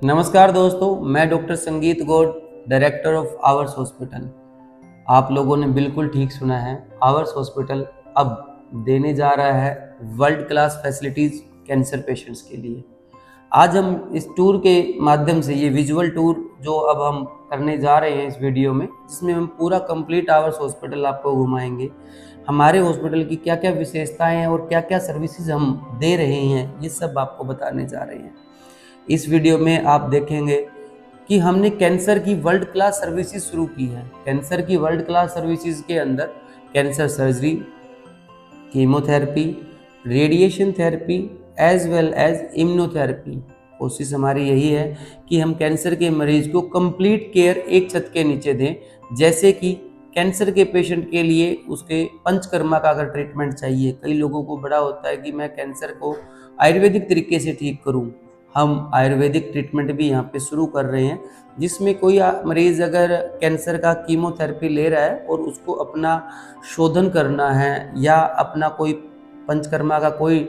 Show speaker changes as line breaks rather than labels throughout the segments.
नमस्कार दोस्तों, मैं doctor Sangeet Gaur, director of ours hospital. आप लोगों ने बिल्कुल ठीक सुना है। आवर्स हॉस्पिटल अब देने जा रहा है world class facilities cancer patients के लिए। आज हम इस टूर के माध्यम से, ये विजुअल टूर जो अब हम करने जा रहे हैं इस वीडियो में, जिसमें हम पूरा कंप्लीट आवर्स हॉस्पिटल आपको घुमाएंगे। हमारे हॉस्पिटल की क्या क्या विशेषताएं हैं और क्या क्या सर्विसेज हम दे रहे हैं, ये सब आपको बताने जा रहे हैं। इस वीडियो में आप देखेंगे कि हमने कैंसर की वर्ल्ड क्लास सर्विसेज शुरू की है। कैंसर की वर्ल्ड क्लास सर्विसेज के अंदर cancer surgery, chemotherapy, radiation therapy as well as immunotherapy. कोशिश हमारी यही है कि हम कैंसर के मरीज को कंप्लीट केयर एक छत के नीचे दें। जैसे कि कैंसर के पेशेंट के लिए उसके पंचकर्मा का अगर ट्रीटमेंट चाहिए, कई लोगों को बड़ा होता है कि मैं कैंसर को आयुर्वेदिक तरीके से ठीक करूं। हम आयुर्वेदिक ट्रीटमेंट भी यहाँ पे शुरू कर रहे हैं, जिसमें कोई मरीज़ अगर कैंसर का कीमोथेरेपी ले रहा है और उसको अपना शोधन करना है या अपना कोई पंचकर्मा का कोई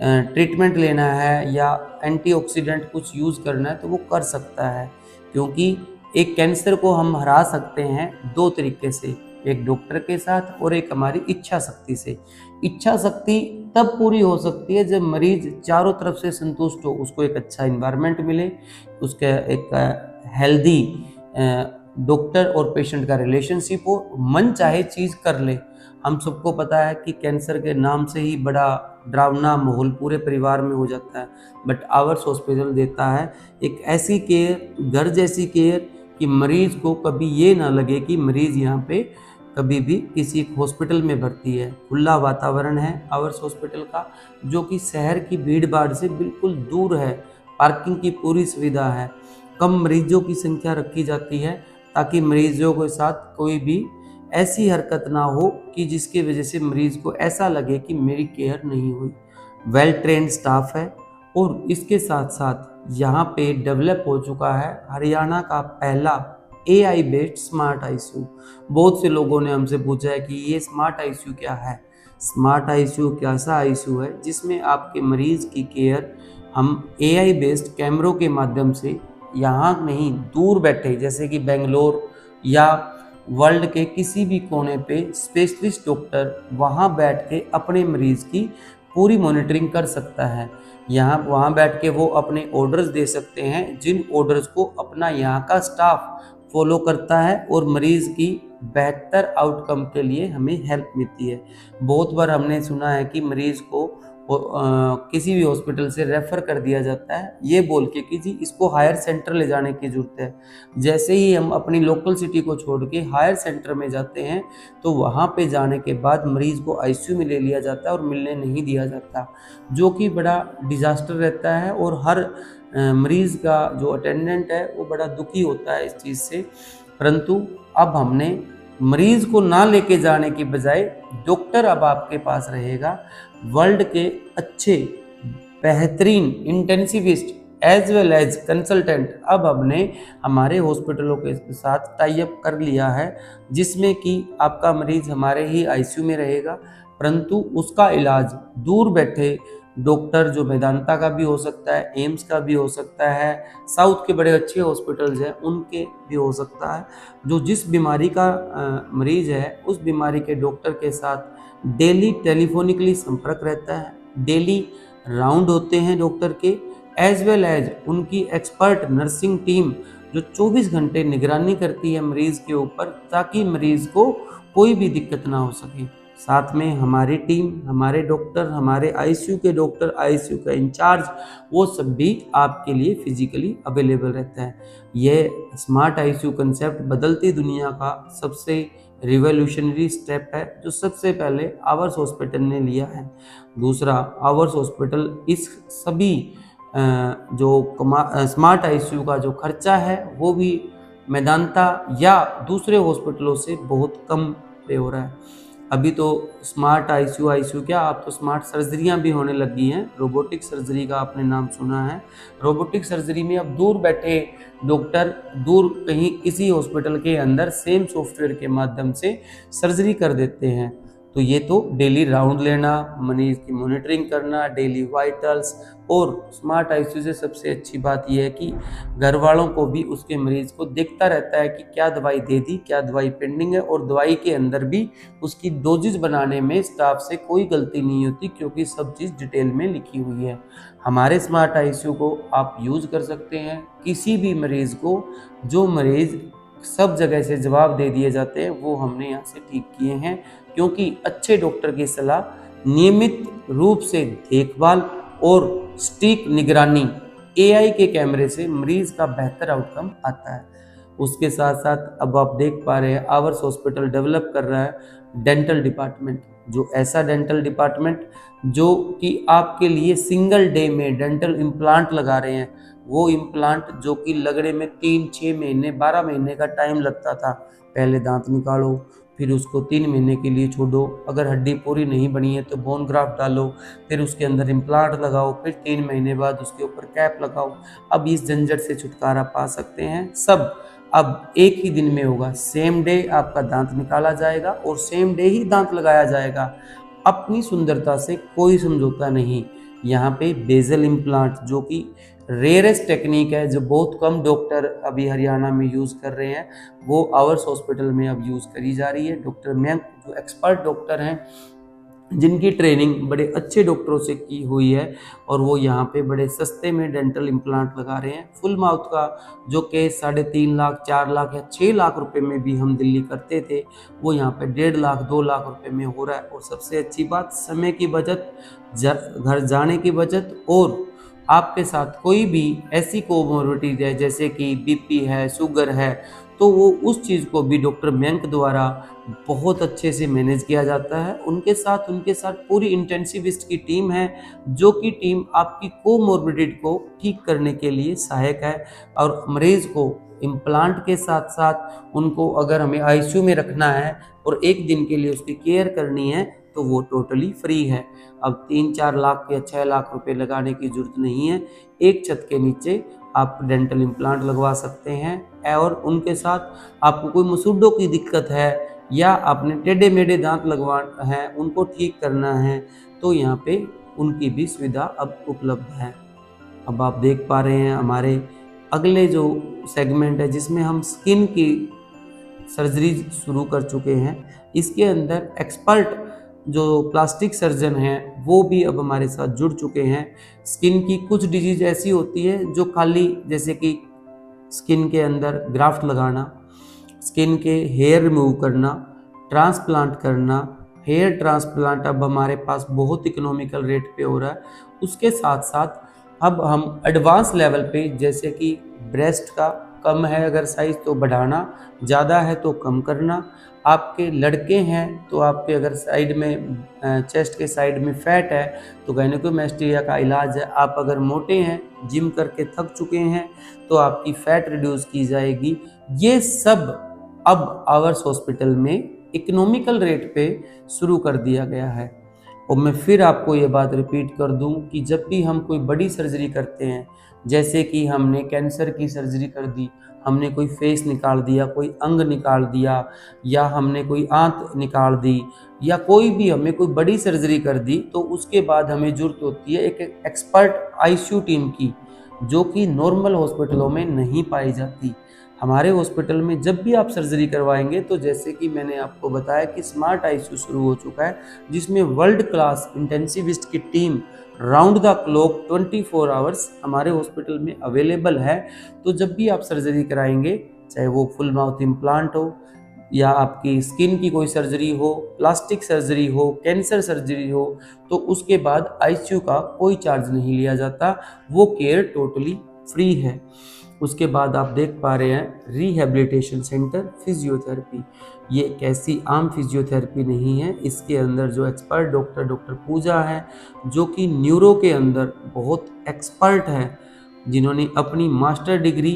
ट्रीटमेंट लेना है या एंटीऑक्सीडेंट कुछ यूज़ करना है तो वो कर सकता है। क्योंकि एक कैंसर को हम हरा सकते हैं दो तरीके से, एक डॉक्टर के साथ और एक हमारी इच्छा शक्ति से। इच्छा शक्ति तब पूरी हो सकती है जब मरीज चारों तरफ से संतुष्ट हो, उसको एक अच्छा इन्वायरमेंट मिले, उसका एक हेल्दी डॉक्टर और पेशेंट का रिलेशनशिप हो, मन चाहे चीज़ कर ले। हम सबको पता है कि कैंसर के नाम से ही बड़ा डरावना माहौल पूरे परिवार में हो जाता है, बट आवर्स हॉस्पिटल देता है एक ऐसी केयर, घर जैसी केयर, कि मरीज को कभी ये ना लगे कि मरीज यहाँ पे कभी भी किसी हॉस्पिटल में भर्ती है। खुला वातावरण है आवर्स हॉस्पिटल का, जो कि शहर की भीड़ भाड़ से बिल्कुल दूर है। पार्किंग की पूरी सुविधा है। कम मरीजों की संख्या रखी जाती है ताकि मरीजों के साथ कोई भी ऐसी हरकत ना हो कि जिसकी वजह से मरीज को ऐसा लगे कि मेरी केयर नहीं हुई। वेल ट्रेंड स्टाफ है और इसके साथ साथ यहाँ पे डेवलप हो चुका है हरियाणा का पहला AI बेस्ड स्मार्ट आईसीयू। बहुत से लोगों ने हमसे पूछा है कि ये स्मार्ट आईसीयू क्या है। स्मार्ट आईसीयू एक ऐसा आईसीयू है जिसमें आपके मरीज की केयर हम AI बेस्ड कैमरों के माध्यम से, यहाँ नहीं दूर बैठे, जैसे कि बेंगलोर या वर्ल्ड के किसी भी कोने पे स्पेशलिस्ट डॉक्टर वहाँ बैठ के अपने मरीज की पूरी मॉनिटरिंग कर सकता है। यहाँ वहाँ बैठ के वो अपने ऑर्डर्स दे सकते हैं, जिन ऑर्डर्स को अपना यहाँ का स्टाफ फॉलो करता है और मरीज़ की बेहतर आउटकम के लिए हमें हेल्प मिलती है। बहुत बार हमने सुना है कि मरीज़ को किसी भी हॉस्पिटल से रेफ़र कर दिया जाता है ये बोल के कि जी इसको हायर सेंटर ले जाने की ज़रूरत है। जैसे ही हम अपनी लोकल सिटी को छोड़ के हायर सेंटर में जाते हैं तो वहाँ पे जाने के बाद मरीज़ को आईसीयू में ले लिया जाता है और मिलने नहीं दिया जाता, जो कि बड़ा डिज़ास्टर रहता है। और हर मरीज़ का जो अटेंडेंट है वो बड़ा दुखी होता है इस चीज़ से। परंतु अब हमने मरीज़ को ना लेके जाने की बजाय डॉक्टर अब आपके पास रहेगा। वर्ल्ड के अच्छे बेहतरीन intensivist as well as consultant अब हमने हमारे हॉस्पिटलों के साथ टाई अप कर लिया है, जिसमें कि आपका मरीज़ हमारे ही आईसीयू में रहेगा, परंतु उसका इलाज दूर बैठे डॉक्टर जो मेदांता का भी हो सकता है, एम्स का भी हो सकता है, साउथ के बड़े अच्छे हॉस्पिटल्स हैं उनके भी हो सकता है। जो जिस बीमारी का मरीज़ है उस बीमारी के डॉक्टर के साथ डेली टेलीफोनिकली संपर्क रहता है, डेली राउंड होते हैं डॉक्टर के, एज वेल एज उनकी एक्सपर्ट नर्सिंग टीम जो 24 घंटे निगरानी करती है मरीज़ के ऊपर, ताकि मरीज़ को कोई भी दिक्कत ना हो सके। साथ में हमारी टीम, हमारे डॉक्टर, हमारे आईसीयू के डॉक्टर, आईसीयू का इंचार्ज, वो सब भी आपके लिए फिजिकली अवेलेबल रहता है। यह स्मार्ट आईसीयू कंसेप्ट बदलती दुनिया का सबसे रिवोल्यूशनरी स्टेप है, जो सबसे पहले आवर्स हॉस्पिटल ने लिया है। दूसरा, आवर्स हॉस्पिटल इस सभी जो स्मार्ट आईसीयू का जो खर्चा है वो भी मेदांता या दूसरे हॉस्पिटलों से बहुत कम पे हो रहा है। अभी तो स्मार्ट आईसीयू क्या, अब तो स्मार्ट सर्जरियां भी होने लगी हैं। रोबोटिक सर्जरी का आपने नाम सुना है। रोबोटिक सर्जरी में अब दूर बैठे डॉक्टर दूर कहीं किसी हॉस्पिटल के अंदर सेम सॉफ्टवेयर के माध्यम से सर्जरी कर देते हैं। तो ये तो डेली राउंड लेना, मरीज की मॉनिटरिंग करना, डेली वाइटल्स, और स्मार्ट आईसीयू से सबसे अच्छी बात यह है कि घर वालों को भी उसके मरीज को दिखता रहता है कि क्या दवाई दे दी, क्या दवाई पेंडिंग है, और दवाई के अंदर भी उसकी डोजेज बनाने में स्टाफ से कोई गलती नहीं होती, क्योंकि सब चीज़ डिटेल में लिखी हुई है। हमारे स्मार्ट आईसीयू को आप यूज़ कर सकते हैं किसी भी मरीज़ को। जो मरीज़ सब जगह से जवाब दे दिए जाते हैं वो हमने यहाँ से ठीक किए हैं, क्योंकि अच्छे डॉक्टर की सलाह, नियमित रूप से देखभाल और सटीक निगरानी एआई के कैमरे से मरीज का बेहतर आउटकम आता है। उसके साथ साथ अब आप देख पा रहे हैं आवर्स हॉस्पिटल डेवलप कर रहा है डेंटल डिपार्टमेंट, जो ऐसा डेंटल डिपार्टमेंट जो कि आपके लिए सिंगल डे में डेंटल इम्प्लांट लगा रहे हैं। वो इम्प्लांट जो कि लगने में 3-6 महीने 12 महीने का टाइम लगता था। पहले दांत निकालो, फिर उसको 3 महीने के लिए छोड़ो, अगर हड्डी पूरी नहीं बनी है तो बोन ग्राफ्ट डालो, फिर उसके अंदर इम्प्लांट लगाओ, फिर 3 महीने बाद उसके ऊपर कैप लगाओ। अब इस झंझट से छुटकारा पा सकते हैं। सब अब एक ही दिन में होगा, सेम डे आपका दांत निकाला जाएगा और सेम डे ही दांत लगाया जाएगा। अपनी सुंदरता से कोई समझौता नहीं। यहाँ पे बेजल इम्प्लांट जो कि रेयरेस्ट टेक्निक है, जो बहुत कम डॉक्टर अभी हरियाणा में यूज़ कर रहे हैं, वो आवर्स हॉस्पिटल में अब यूज़ करी जा रही है। डॉक्टर मयंक जो एक्सपर्ट डॉक्टर हैं, जिनकी ट्रेनिंग बड़े अच्छे डॉक्टरों से की हुई है, और वो यहाँ पे बड़े सस्ते में डेंटल इम्प्लांट लगा रहे हैं। फुल माउथ का जो केस 3.5 लाख, 4 लाख या 6 लाख रुपए में भी हम दिल्ली करते थे, वो यहाँ पे 1.5 लाख, 2 लाख रुपए में हो रहा है। और सबसे अच्छी बात, समय की बचत, घर जाने की बचत, और आपके साथ कोई भी ऐसी कोमोर्बिडिटी है जैसे कि बीपी है, शुगर है, तो वो उस चीज़ को भी डॉक्टर मयंक द्वारा बहुत अच्छे से मैनेज किया जाता है। उनके साथ पूरी इंटेंसिविस्ट की टीम है, जो कि टीम आपकी कोमोर्बिडिटी को ठीक करने के लिए सहायक है। और मरीज को इम्प्लांट के साथ साथ उनको अगर हमें आईसीयू में रखना है और 1 दिन के लिए उसकी केयर करनी है तो वो टोटली फ्री है। अब 3-4 लाख या 6 लाख रुपए लगाने की जरूरत नहीं है। एक छत के नीचे आप डेंटल इम्प्लांट लगवा सकते हैं। और उनके साथ आपको कोई मसूड़ों की दिक्कत है या आपने टेढ़े मेढ़े दांत लगवाना है, उनको ठीक करना है, तो यहाँ पे उनकी भी सुविधा अब उपलब्ध है। अब आप देख पा रहे हैं हमारे अगले जो सेगमेंट है, जिसमें हम स्किन की सर्जरी शुरू कर चुके हैं। इसके अंदर एक्सपर्ट जो प्लास्टिक सर्जन हैं वो भी अब हमारे साथ जुड़ चुके हैं। स्किन की कुछ डिजीज ऐसी होती है जो खाली, जैसे कि स्किन के अंदर ग्राफ्ट लगाना, स्किन के हेयर रिमूव करना, ट्रांसप्लांट करना। हेयर ट्रांसप्लांट अब हमारे पास बहुत इकोनॉमिकल रेट पे हो रहा है। उसके साथ साथ अब हम एडवांस लेवल पे, जैसे कि ब्रेस्ट का कम है अगर साइज तो बढ़ाना, ज़्यादा है तो कम करना। आपके लड़के हैं तो आपके अगर साइड में चेस्ट के साइड में फैट है तो गायनेकोमेस्टिया का इलाज है। आप अगर मोटे हैं, जिम करके थक चुके हैं, तो आपकी फैट रिड्यूस की जाएगी। ये सब अब आवर्स हॉस्पिटल में इकोनॉमिकल रेट पे शुरू कर दिया गया है। और मैं फिर आपको ये बात रिपीट कर दूं कि जब भी हम कोई बड़ी सर्जरी करते हैं, जैसे कि हमने कैंसर की सर्जरी कर दी, हमने कोई फेस निकाल दिया, कोई अंग निकाल दिया, या हमने कोई आंत निकाल दी, या कोई भी हमें कोई बड़ी सर्जरी कर दी, तो उसके बाद हमें जरूरत होती है एक एक्सपर्ट आईसीयू टीम की, जो कि नॉर्मल हॉस्पिटलों में नहीं पाई जाती। हमारे हॉस्पिटल में जब भी आप सर्जरी करवाएंगे, तो जैसे कि मैंने आपको बताया कि स्मार्ट आईसीयू शुरू हो चुका है, जिसमें वर्ल्ड क्लास इंटेंसिविस्ट की team round the clock 24 hours हमारे हॉस्पिटल में अवेलेबल है। तो जब भी आप सर्जरी कराएंगे, चाहे वो फुल माउथ इम्प्लांट हो, या आपकी स्किन की कोई सर्जरी हो, प्लास्टिक सर्जरी हो, कैंसर सर्जरी हो, तो उसके बाद आईसीयू का कोई चार्ज नहीं लिया जाता। वो केयर टोटली फ्री है। उसके बाद आप देख पा रहे हैं रिहैबिलिटेशन सेंटर फिजियोथेरेपी। ये एक ऐसी आम फिजियोथेरेपी नहीं है। इसके अंदर जो एक्सपर्ट डॉक्टर पूजा है, जो कि न्यूरो के अंदर बहुत एक्सपर्ट है, जिन्होंने अपनी मास्टर डिग्री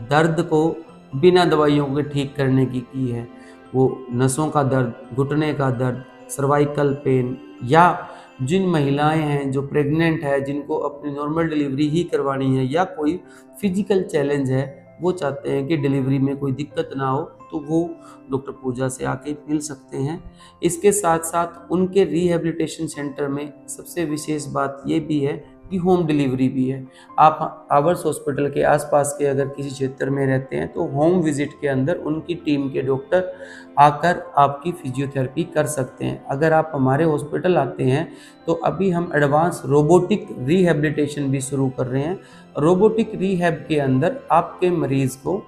दर्द को बिना दवाइयों के ठीक करने की है। वो नसों का दर्द, घुटने का दर्द, सर्वाइकल पेन, या जिन महिलाएं हैं जो प्रेग्नेंट है, जिनको अपनी नॉर्मल डिलीवरी ही करवानी है, या कोई फिजिकल चैलेंज है, वो चाहते हैं कि डिलीवरी में कोई दिक्कत ना हो, तो वो डॉक्टर पूजा से आके मिल सकते हैं। इसके साथ साथ उनके रिहैबिलिटेशन सेंटर में सबसे विशेष बात ये भी है कि होम डिलीवरी भी है। आप आवर्स हॉस्पिटल के आसपास के अगर किसी क्षेत्र में रहते हैं तो होम विजिट के अंदर उनकी टीम के डॉक्टर आकर आपकी फिजियोथेरेपी कर सकते हैं। अगर आप हमारे हॉस्पिटल आते हैं तो अभी हम एडवांस रोबोटिक रिहैबिलिटेशन भी शुरू कर रहे हैं। रोबोटिक रिहैब के अंदर आपके मरीज को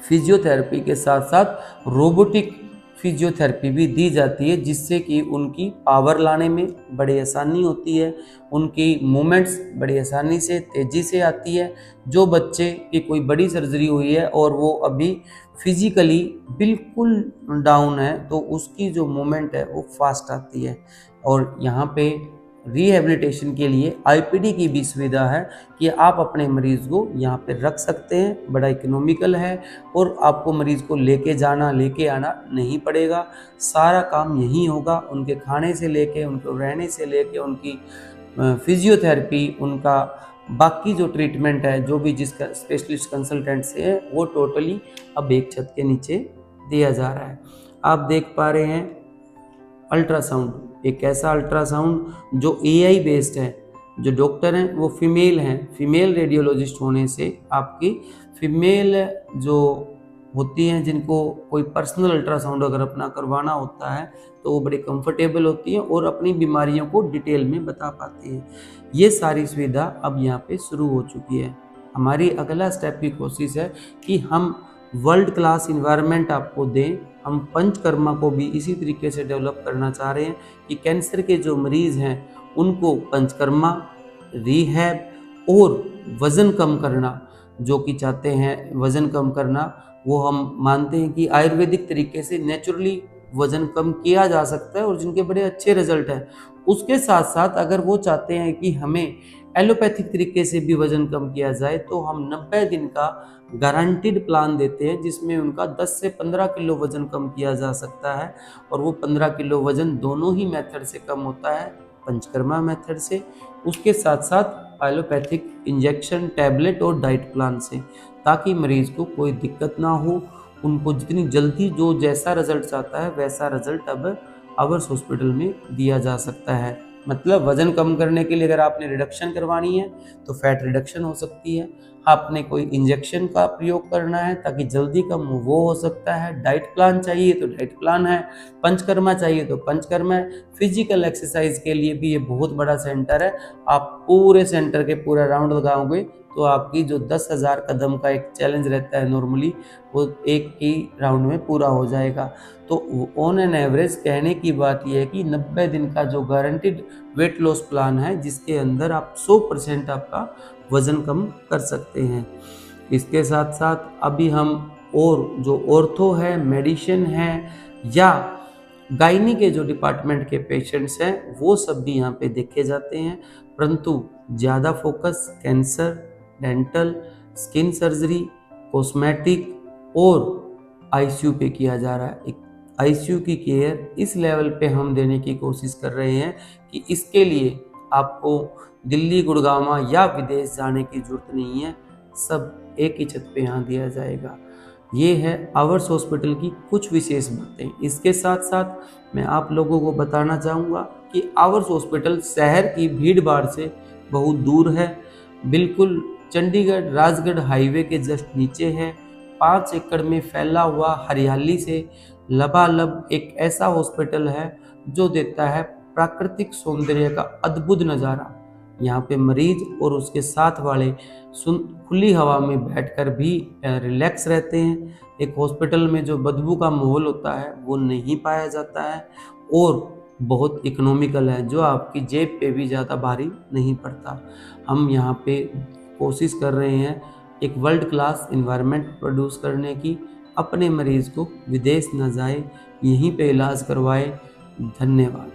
फिजियोथेरेपी के साथ साथ रोबोटिक फिजियोथेरेपी भी दी जाती है, जिससे कि उनकी पावर लाने में बड़ी आसानी होती है, उनकी मूवमेंट्स बड़ी आसानी से तेज़ी से आती है। जो बच्चे की कोई बड़ी सर्जरी हुई है और वो अभी फिजिकली बिल्कुल डाउन है, तो उसकी जो मूवमेंट है वो फास्ट आती है। और यहाँ पे रिहैबिलिटेशन के लिए आईपीडी की भी सुविधा है कि आप अपने मरीज़ को यहाँ पे रख सकते हैं। बड़ा इकोनॉमिकल है और आपको मरीज़ को लेके जाना लेके आना नहीं पड़ेगा। सारा काम यहीं होगा, उनके खाने से लेके, उनको रहने से लेके, उनकी फिजियोथेरेपी, उनका बाकी जो ट्रीटमेंट है, जो भी जिसका स्पेशलिस्ट कंसल्टेंट से है, वो टोटली अब एक छत के नीचे दिया जा रहा है। आप देख पा रहे हैं अल्ट्रासाउंड, एक ऐसा अल्ट्रासाउंड जो एआई बेस्ड है। जो डॉक्टर हैं वो फीमेल हैं, फीमेल रेडियोलॉजिस्ट होने से आपकी फीमेल जो होती हैं, जिनको कोई पर्सनल अल्ट्रासाउंड अगर अपना करवाना होता है तो वो बड़ी कंफर्टेबल होती हैं और अपनी बीमारियों को डिटेल में बता पाती हैं। ये सारी सुविधा अब यहाँ पे शुरू हो चुकी है। हमारी अगला स्टेप की कोशिश है कि हम वर्ल्ड क्लास इन्वायरमेंट आपको दें। हम पंचकर्मा को भी इसी तरीके से डेवलप करना चाह रहे हैं कि कैंसर के जो मरीज़ हैं उनको पंचकर्मा, रिहैब और वज़न कम करना, जो कि चाहते हैं वज़न कम करना, वो हम मानते हैं कि आयुर्वेदिक तरीके से नेचुरली वज़न कम किया जा सकता है और जिनके बड़े अच्छे रिजल्ट हैं। उसके साथ साथ अगर वो चाहते हैं कि हमें एलोपैथिक तरीके से भी वज़न कम किया जाए, तो हम 90 दिन का गारंटीड प्लान देते हैं, जिसमें उनका 10 से 15 किलो वज़न कम किया जा सकता है। और वो 15 किलो वज़न दोनों ही मेथड से कम होता है, पंचकर्मा मेथड से, उसके साथ साथ एलोपैथिक इंजेक्शन, टैबलेट और डाइट प्लान से, ताकि मरीज़ को कोई दिक्कत ना हो। उनको जितनी जल्दी जो जैसा रिज़ल्ट चाहता है वैसा रिज़ल्ट अब आवर्स हॉस्पिटल में दिया जा सकता है। मतलब वज़न कम करने के लिए अगर आपने रिडक्शन करवानी है तो फैट रिडक्शन हो सकती है, आपने कोई इंजेक्शन का प्रयोग करना है ताकि जल्दी कम हो, वो हो सकता है, डाइट प्लान चाहिए तो डाइट प्लान है, पंचकर्मा चाहिए तो पंचकर्मा है। फिजिकल एक्सरसाइज के लिए भी ये बहुत बड़ा सेंटर है। आप पूरे सेंटर के पूरा राउंड लगाओगे तो आपकी जो 10,000 कदम का एक चैलेंज रहता है नॉर्मली, वो एक ही राउंड में पूरा हो जाएगा। तो ऑन एन एवरेज कहने की बात यह है कि 90 दिन का जो गारंटीड वेट लॉस प्लान है, जिसके अंदर आप 100% आपका वज़न कम कर सकते हैं। इसके साथ साथ अभी हम और जो ऑर्थो है, मेडिसिन है या गायनी के जो डिपार्टमेंट के पेशेंट्स हैं वो सब भी यहाँ पे देखे जाते हैं, परंतु ज़्यादा focus cancer, dental, skin surgery, cosmetic और आईसीयू पे किया जा रहा है। एक आईसीयू की केयर इस लेवल पे हम देने की कोशिश कर रहे हैं कि इसके लिए आपको दिल्ली, गुड़गांव या विदेश जाने की ज़रूरत नहीं है, सब एक ही छत पे यहाँ दिया जाएगा। ये है आवर्स हॉस्पिटल की कुछ विशेष बातें। इसके साथ साथ मैं आप लोगों को बताना चाहूँगा कि आवर्स हॉस्पिटल शहर की भीड़ भाड़ से बहुत दूर है, बिल्कुल चंडीगढ़ राजगढ़ हाईवे के जस्ट नीचे है। 5 एकड़ में फैला हुआ हरियाली से लबालब एक ऐसा हॉस्पिटल है जो देता है प्राकृतिक सौंदर्य का अद्भुत नज़ारा। यहाँ पे मरीज और उसके साथ वाले खुली हवा में बैठकर भी रिलैक्स रहते हैं। एक हॉस्पिटल में जो बदबू का माहौल होता है वो नहीं पाया जाता है और बहुत इकोनॉमिकल है, जो आपकी जेब पे भी ज़्यादा भारी नहीं पड़ता। हम यहाँ पे कोशिश कर रहे हैं एक वर्ल्ड क्लास इन्वायरमेंट प्रोड्यूस करने की। अपने मरीज़ को विदेश न जाए, यहीं पे इलाज करवाए। धन्यवाद।